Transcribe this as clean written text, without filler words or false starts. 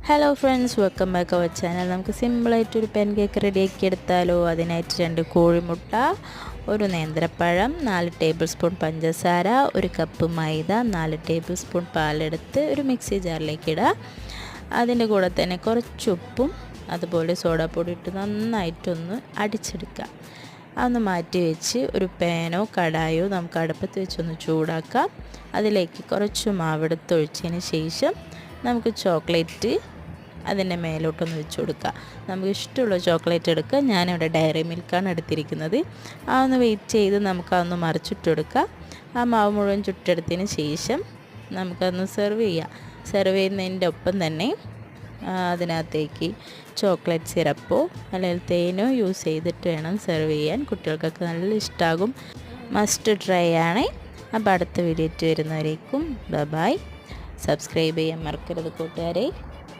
Hello friends, welcome back our channel. നമുക്ക് സിമ്പിളായിട്ടൊരു pan cake റെഡിയാക്കി എടുത്താലോ. അതിനായിട്ട് 2 കോഴിമുട്ട, ഒരു നേന്ത്രപ്പഴം, 4 ടേബിൾ സ്പൂൺ പഞ്ചസാര, 1 കപ്പ് മൈദ, 4 ടേബിൾ സ്പൂൺ പാലെടുത്ത് ഒരു മിക്സി ജാറിലേക്ക് ഇടുക. അതിൻ്റെ കൂടെ തന്നെ കുറച്ച് ഉപ്പും അതുപോലെ സോഡാപ്പൊടി ഇട്ട് നന്നായിട്ടൊന്ന് അടിച്ചെടുക്കുക. അതൊന്ന് മാറ്റി വെച്ച് ഒരു പാനോ കടായോ നമുക്ക് അടുപ്പത്ത് വെച്ചൊന്ന് ചൂടാക്കാം. അതിലേക്ക് കുറച്ച് മാവെടുത്തൊഴിച്ചതിന് ശേഷം നമുക്ക് ചോക്ലേറ്റ് അതിൻ്റെ മേലോട്ടൊന്ന് വെച്ച് കൊടുക്കുക. നമുക്ക് ഇഷ്ടമുള്ള ചോക്ലേറ്റ് എടുക്കുക. ഞാനിവിടെ ഡയറി മിൽക്കാണ് എടുത്തിരിക്കുന്നത്. അതൊന്ന് വെയിറ്റ് ചെയ്ത് നമുക്കതൊന്ന് മറിച്ചിട്ട് കൊടുക്കുക. ആ മാവ് മുഴുവൻ ചുട്ടെടുത്തതിന് ശേഷം നമുക്കതൊന്ന് സെർവ് ചെയ്യാം. സെർവ് ചെയ്യുന്നതിൻ്റെ ഒപ്പം തന്നെ അതിനകത്തേക്ക് ചോക്ലേറ്റ് സിറപ്പോ അല്ലെങ്കിൽ തേനോ യൂസ് ചെയ്തിട്ട് വേണം സെർവ് ചെയ്യാൻ. കുട്ടികൾക്കൊക്കെ നല്ല ഇഷ്ടമാകും. മസ്റ്റ് ട്രൈ ആണ്. അപ്പോൾ അടുത്ത വീഡിയോ വരുന്നവരേക്കും ബൈ. സബ്സ്ക്രൈബ് ചെയ്യാൻ മറക്കരുത് കൂട്ടുകാരെ.